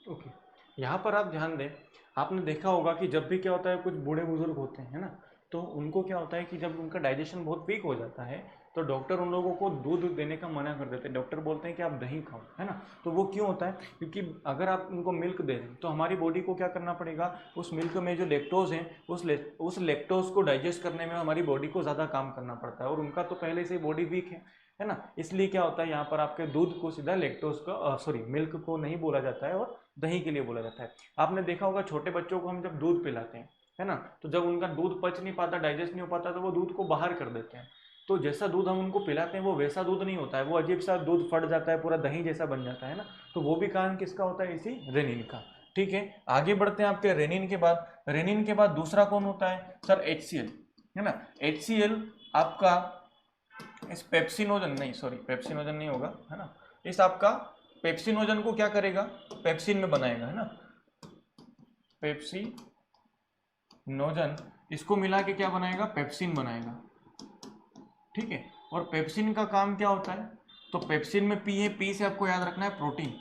ओके, यहाँ पर आप ध्यान दें, आपने देखा होगा कि जब भी क्या होता है, कुछ बूढ़े बुजुर्ग होते हैं ना, तो उनको क्या होता है कि जब उनका डाइजेशन बहुत वीक हो जाता है तो डॉक्टर उन लोगों को दूध देने का मना कर देते हैं। डॉक्टर बोलते हैं कि आप दही खाओ, है ना। तो वो क्यों होता है, क्योंकि अगर आप उनको मिल्क दे दें तो हमारी बॉडी को क्या करना पड़ेगा, उस मिल्क में जो लैक्टोज है उस लैक्टोज को डाइजेस्ट करने में हमारी बॉडी को ज़्यादा काम करना पड़ता है, और उनका तो पहले से बॉडी वीक है ना। इसलिए क्या होता है, यहाँ पर आपके दूध को सीधा लैक्टोज का सॉरी मिल्क को नहीं बोला जाता है और दही के लिए बोला जाता है। आपने देखा होगा छोटे बच्चों को हम जब दूध पिलाते हैं, है ना, तो जब उनका दूध पच नहीं पाता, डाइजेस्ट नहीं हो पाता, तो वो दूध को बाहर कर देते हैं। तो जैसा दूध हम उनको पिलाते हैं वो वैसा दूध नहीं होता है, वो अजीब सा दूध फट जाता है, पूरा दही जैसा बन जाता है ना। तो वो भी कारण किसका होता है, इसी रेनिन का। ठीक है, आगे बढ़ते हैं। आपके रेनिन के बाद दूसरा कौन होता है सर, HCl, है ना। HCl आपका इस पेप्सिनोजन नहीं होगा, है ना, इस आपका पेप्सिनोजन को क्या करेगा, पेप्सिन में बनाएगा, है ना, पेप्सिनोजन, इसको मिला के क्या बनाएगा, पेप्सिन बनाएगा। ठीक है, और पेप्सिन का काम क्या होता है, तो पेप्सिन में पी है, पी से आपको याद रखना है प्रोटीन।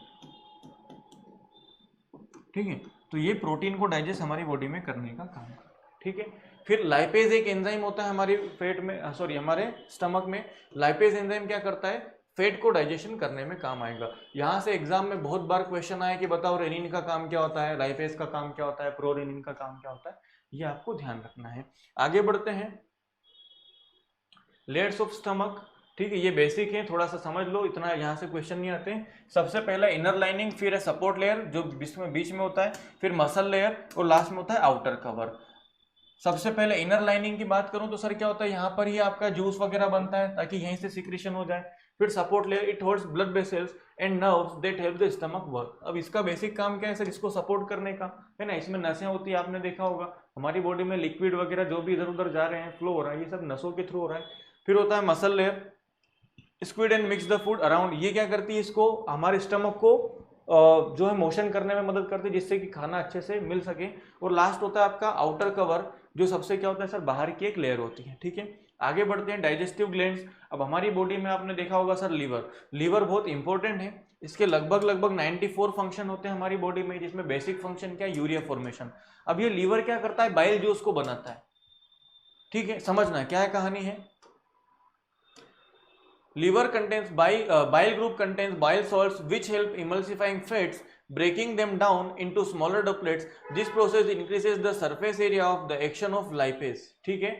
ठीक है, तो ये प्रोटीन को डाइजेस्ट हमारी बॉडी में करने का काम करता है। ठीक है, फिर लाइपेज एक एंजाइम होता है हमारी पेट में, सॉरी हमारे स्टमक में। लाइपेज एंजाइम क्या करता है, फैट को डाइजेशन करने में काम आएगा। यहां से एग्जाम में बहुत बार क्वेश्चन आया कि बताओ रेनिन का काम क्या होता है, लाइपेज का काम क्या होता है, प्रोरेनिन का काम क्या होता है, ये आपको ध्यान रखना है। आगे बढ़ते हैं, लेयर्स ऑफ स्टमक। ठीक है, ये बेसिक है, थोड़ा सा समझ लो, इतना यहाँ से क्वेश्चन नहीं आते। सबसे पहला इनर लाइनिंग, फिर है सपोर्ट लेयर जो बीच में होता है, फिर मसल लेयर, और लास्ट में होता है आउटर कवर। सबसे पहले इनर लाइनिंग की बात करूं तो सर क्या होता है, यहाँ पर ही आपका जूस वगैरह बनता है ताकि यहीं से सिक्रीशन हो जाए। फिर support layer, it holds blood vessels and nerves that help the stomach work. अब इसका बेसिक काम क्या है सर, इसको सपोर्ट करने का, है ना। इसमें नसें होती है, आपने देखा होगा हमारी बॉडी में लिक्विड वगैरह जो भी इधर उधर जा रहे हैं, फ्लो हो रहा है, ये सब नसों के थ्रू हो रहा है। फिर होता है muscle layer, squid and mix the food around. ये क्या करती है, इसको हमारे स्टमक को जो है मोशन करने में मदद करती है, जिससे कि खाना अच्छे से मिल सके। और लास्ट होता है आपका आउटर कवर, जो सबसे क्या होता है सर, बाहर की एक लेयर होती है। ठीक है, आगे बढ़ते हैं, डाइजेस्टिव ग्लैंड्स। अब हमारी बॉडी में आपने देखा होगा सर लीवर बहुत इंपॉर्टेंट है। इसके लगभग 94 फंक्शन होते हैं हमारी बॉडी में, जिसमें बेसिक फंक्शन क्या है, यूरिया फॉर्मेशन। अब ये लीवर क्या करता है, बाइल जूस को बनाता है। ठीक है, समझना क्या है कहानी है। Liver contains bile group contains bile salts which help emulsifying fats, breaking them down into smaller droplets. This process increases the surface area of the action of lipase. ठीक है,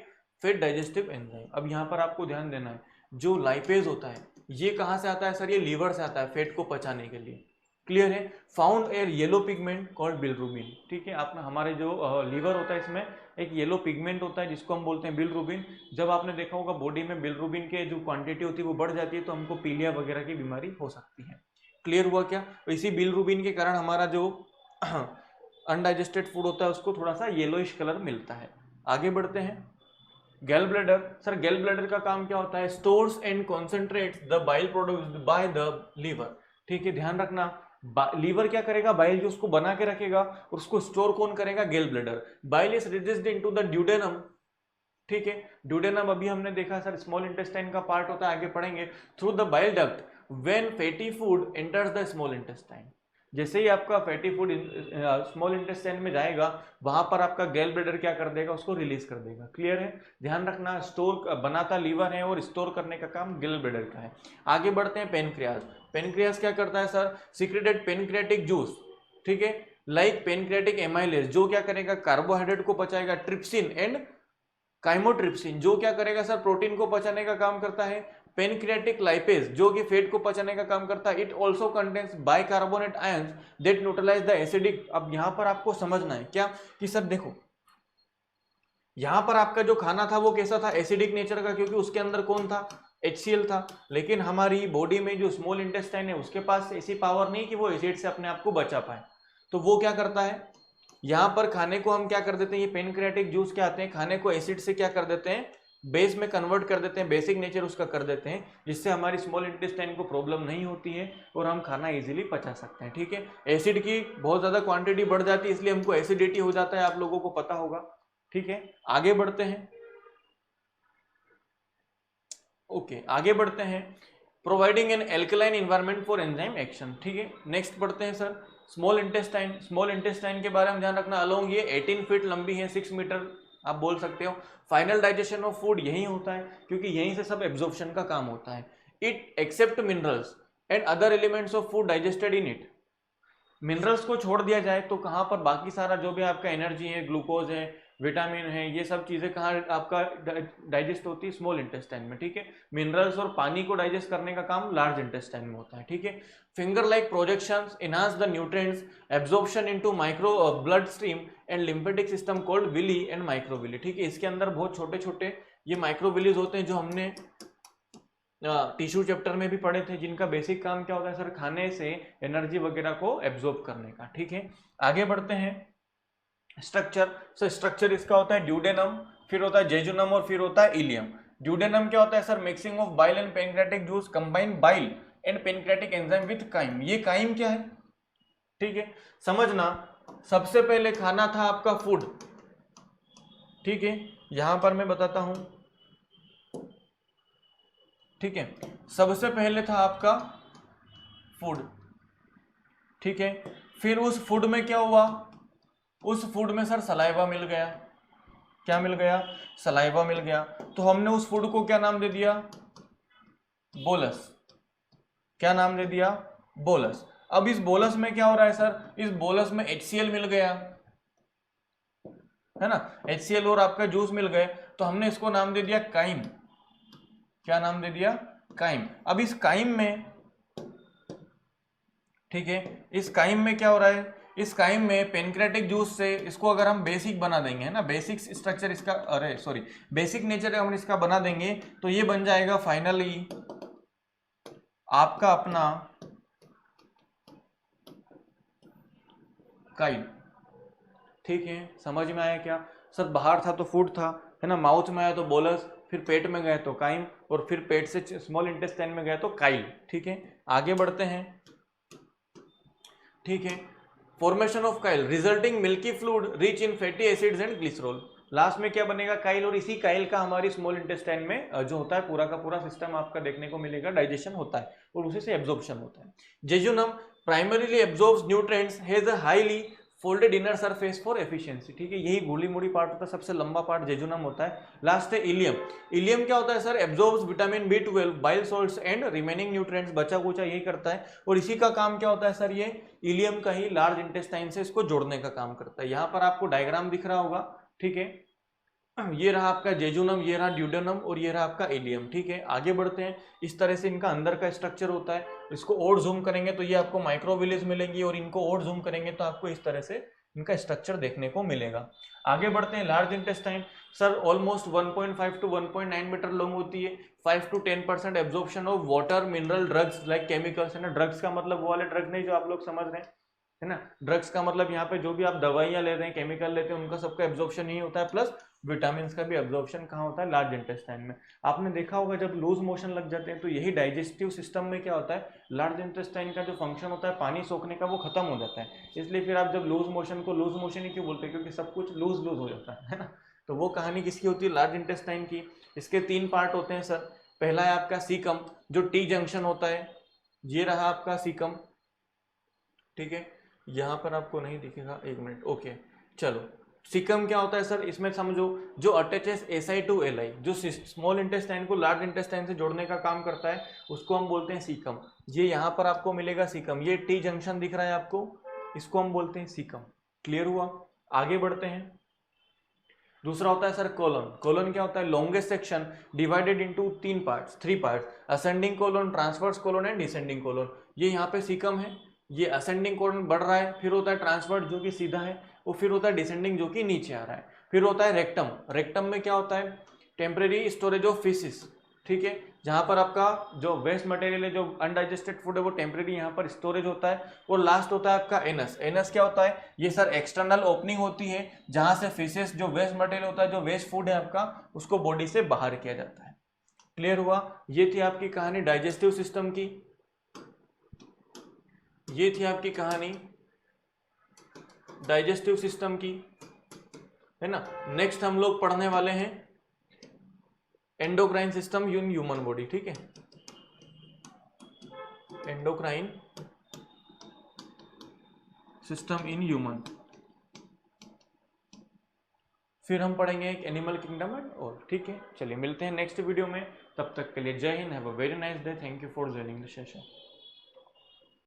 फिर डाइजेस्टिव एंजाइम। अब यहाँ पर आपको ध्यान देना है, जो लाइपेज होता है ये कहाँ से आता है सर, ये लीवर से आता है फैट को पचाने के लिए। क्लियर है। Found a yellow pigment called bilirubin, ठीक है। आपने हमारे जो लीवर होता है इसमें एक येलो पिगमेंट होता है जिसको हम बोलते हैं बिलरुबिन। जब आपने देखा होगा बॉडी में बिलरुबिन के जो क्वांटिटी होती है वो बढ़ जाती है तो हमको पीलिया वगैरह की बीमारी हो सकती है। क्लियर हुआ क्या? तो इसी बिलरुबिन के कारण हमारा जो अनडाइजेस्टेड फूड होता है उसको थोड़ा सा येलोइश कलर मिलता है। आगे बढ़ते हैं। गैल ब्लैडर, सर गैल ब्लैडर का काम क्या होता है? Stores and concentrates the bile produced by the liver, ठीक है। ध्यान रखना, लीवर क्या करेगा? बाइल जो उसको बना के रखेगा और उसको स्टोर कौन करेगा? गैल bladder. Bile is released into the duodenum, ठीक है। ड्यूडेनम अभी हमने देखा सर स्मॉल इंटेस्टाइन का पार्ट होता है, आगे पढ़ेंगे। Through the bile duct when fatty food enters the small intestine, जैसे ही आपका फैटी फूड स्मॉल इंटेस्टाइन में जाएगा वहां पर आपका गैल ब्लैडर क्या कर देगा? उसको रिलीज कर देगा। क्लियर है? ध्यान रखना, स्टोर बनाता लीवर है और स्टोर करने का काम गैल ब्लैडर का है। आगे बढ़ते हैं। पेनक्रियाज, पेनक्रियाज क्या करता है सर? सीक्रेटेड पेनक्रियाटिक जूस, ठीक है, लाइक पेनक्रियाटिक एमाइलेज, जो क्या करेगा? कार्बोहाइड्रेट को पचाएगा। ट्रिप्सिन एंड काइमोट्रिप्सिन, जो क्या करेगा सर? प्रोटीन को पचाने का काम करता है। पेनक्रियाटिक लाइपेज, जो कि फैट को पचाने का काम करता है। It also contains bicarbonate ions that neutralise the acidic. अब यहां पर आपको समझना है क्या कि सर देखो यहां पर आपका जो खाना था वो कैसा था? एसिडिक नेचर का, क्योंकि उसके अंदर कौन था? HCl था। लेकिन हमारी बॉडी में जो स्मॉल इंटेस्टाइन है उसके पास ऐसी पावर नहीं कि वो एसिड से अपने आप को बचा पाए, तो वो क्या करता है? यहां पर खाने को हम क्या कर देते हैं? ये पेनक्रियाटिक जूस क्या आते हैं? खाने को एसिड से क्या कर देते हैं? बेस में कन्वर्ट कर देते हैं, बेसिक नेचर उसका कर देते हैं, जिससे हमारी स्मॉल इंटेस्टाइन को प्रॉब्लम नहीं होती है और हम खाना इजीली पचा सकते हैं, ठीक है। एसिड की बहुत ज्यादा क्वांटिटी बढ़ जाती है इसलिए हमको एसिडिटी हो जाता है, आप लोगों को पता होगा, ठीक है। आगे बढ़ते हैं। ओके, आगे बढ़ते हैं। Providing N alkaline environment for enzyme action, ठीक है। नेक्स्ट पढ़ते हैं sir small intestine. Small intestine के बारे में ध्यान रखना, अलोंग ये 18 फीट लंबी है, 6 मीटर आप बोल सकते हो। फाइनल डाइजेशन ऑफ फूड यही होता है क्योंकि यहीं से सब एब्जॉर्प्शन का काम होता है। It except minerals and other elements of food digested in it. Minerals को छोड़ दिया जाए तो कहां पर बाकी सारा जो भी आपका एनर्जी है, ग्लूकोज है, विटामिन है, ये सब चीजें कहाँ आपका डाइजेस्ट होती है? स्मॉल इंटेस्टाइन में, ठीक है। मिनरल्स और पानी को डाइजेस्ट करने का काम लार्ज इंटेस्टाइन में होता है, ठीक है। Finger like projections enhance the nutrients absorption into micro blood stream and lymphatic system called villi and microvilli, ठीक है। इसके अंदर बहुत छोटे छोटे ये माइक्रोविलीज होते हैं जो हमने टिश्यू चैप्टर में भी पढ़े थे, जिनका बेसिक काम क्या होता है सर? खाने से एनर्जी वगैरह को एब्जॉर्ब करने का, ठीक है। आगे बढ़ते हैं। स्ट्रक्चर, सर स्ट्रक्चर इसका होता है ड्यूडेनम, फिर होता है जेजुनम और फिर होता है इलियम। ड्यूडेनम क्या होता है sir? Mixing of bile and pancreatic juice combine bile and pancreatic enzyme with chyme. ये काइम क्या है? ठीक है, समझना, सबसे पहले खाना था आपका फूड, ठीक है, यहां पर मैं बताता हूं, ठीक है। सबसे पहले था आपका फूड, ठीक है। फिर उस फूड में क्या हुआ? उस फूड में सर सलाइवा मिल गया। क्या मिल गया? सलाइवा मिल गया। तो हमने उस फूड को क्या नाम दे दिया? बोलस। क्या नाम दे दिया? बोलस। अब इस बोलस में क्या हो रहा है सर? इस बोलस में HCl मिल गया, है ना, HCl और आपका जूस मिल गए, तो हमने इसको नाम दे दिया काइम। क्या नाम दे दिया? काइम। अब इस काइम में, ठीक है, इस काइम में क्या हो रहा है? इस काइम में पेनक्रियाटिक जूस से इसको अगर हम बेसिक बना देंगे, है ना, बेसिक स्ट्रक्चर इसका, अरे सॉरी, बेसिक नेचर हम इसका बना देंगे तो ये बन जाएगा फाइनली आपका अपना काइल, ठीक है। समझ में आया क्या सर? बाहर था तो फूड था, है ना, माउथ में आया तो बोलस, फिर पेट में गए तो काइम, और फिर पेट से स्मॉल इंटेस्टाइन में गए तो काइल, ठीक है। आगे बढ़ते हैं, ठीक है। Formation of Kyle resulting milky fluid rich in fatty acids and glycerol. Last में क्या बनेगा? काइल, और इसी काइल का हमारी स्मॉल इंटेस्टाइन में जो होता है पूरा का पूरा सिस्टम आपका देखने को मिलेगा, डाइजेशन होता है और उसी से एब्जॉर्प्शन होता है। Jejunum primarily absorbs nutrients, has a highly folded inner surface for efficiency, ठीक है। यही गोली मोड़ी पार्ट होता है, सबसे लंबा पार्ट जेजुनम होता है। लास्ट है इलियम। इलियम क्या होता है sir? Absorbs vitamin B12, bile salts and remaining nutrients, बचा कुचा यही करता है। और इसी का काम क्या होता है सर? ये इलियम का ही लार्ज इंटेस्टाइन से इसको जोड़ने का काम करता है। यहां पर आपको डायग्राम दिख रहा होगा, ठीक है। ये रहा आपका जेजुनम, ये रहा ड्यूडेनम और ये रहा आपका इलियम। ठीक है, आगे बढ़ते हैं। इस तरह से इनका अंदर का स्ट्रक्चर होता है। इसको और जूम करेंगे तो ये आपको माइक्रोविलेज मिलेंगी, और इनको और जूम करेंगे तो आपको इस तरह से इनका स्ट्रक्चर देखने को मिलेगा। आगे बढ़ते हैं। Large intestine sir almost 1.5 to 1.9 metre long होती है। 5 to 10% absorption of water, mineral, drugs like chemicals, है ना। ड्रग्स का मतलब वो वाले ड्रग नहीं जो आप लोग समझ रहे हैं, है ना। ड्रग्स का मतलब यहाँ पे जो भी आप दवाइयाँ ले रहे हैं, केमिकल लेते हैं, उनका सबका एब्जॉर्प्शन ही होता है, प्लस विटामिन का भी एब्जॉर्प्शन कहाँ होता है, लार्ज इंटेस्टाइन में। आपने देखा होगा जब लूज मोशन लग जाते हैं तो यही डाइजेस्टिव सिस्टम में क्या होता है, लार्ज इंटेस्टाइन का जो फंक्शन होता है पानी सोखने का वो खत्म हो जाता है। इसलिए फिर आप जब लूज मोशन को लूज मोशन ही क्यों बोलते हैं, क्योंकि सब कुछ लूज लूज हो जाता है ना। तो वो कहानी किसकी होती है, लार्ज इंटेस्टाइन की। इसके 3 पार्ट होते हैं सर। पहला है आपका सीकम, जो टी जंक्शन होता है। ये रहा आपका सीकम, ठीक है। यहाँ पर आपको नहीं दिखेगा, 1 मिनट, ओके। चलो, सीकम क्या होता है सर, इसमें समझो जो अटैचेस एसआई टू एलआई, जो स्मॉल इंटेस्टाइन को लार्ज इंटेस्टाइन से जोड़ने का काम करता है, उसको हम बोलते हैं सीकम। ये यहाँ पर आपको मिलेगा सीकम, ये टी जंक्शन दिख रहा है आपको, इसको हम बोलते हैं सीकम। क्लियर हुआ। आगे बढ़ते हैं। दूसरा होता है सर कोलन। कोलन क्या होता है, longest section divided into 3 parts, ascending colon, transverse colon and descending colon. ये यहाँ पे सीकम है। ये असेंडिंग कोलन बढ़ रहा है, फिर होता है ट्रांसवर्स जो कि सीधा है, और फिर होता है डिसेंडिंग जो कि नीचे आ रहा है। फिर होता है रेक्टम। रेक्टम में क्या होता है, टेम्परेरी स्टोरेज ऑफ फिशिस, ठीक है। जहां पर आपका जो वेस्ट मटेरियल है, जो अनडाइजेस्टेड फूड है, वो टेम्परेरी यहाँ पर स्टोरेज होता है। और लास्ट होता है आपका एनस। एनस क्या होता है, ये सर एक्सटर्नल ओपनिंग होती है जहां से फिशेस, जो वेस्ट मटेरियल होता है, जो वेस्ट फूड है आपका, उसको बॉडी से बाहर किया जाता है। क्लियर हुआ। ये थी आपकी कहानी डाइजेस्टिव सिस्टम की, ये थी आपकी कहानी डाइजेस्टिव सिस्टम की, है ना। नेक्स्ट हम लोग पढ़ने वाले हैं endocrine system in human body, ठीक है। Endocrine system in human. फिर हम पढ़ेंगे एक एनिमल किंगडम एंड और, ठीक है। चलिए मिलते हैं नेक्स्ट वीडियो में, तब तक के लिए जय Hind, have a very nice day, thank you for joining the session.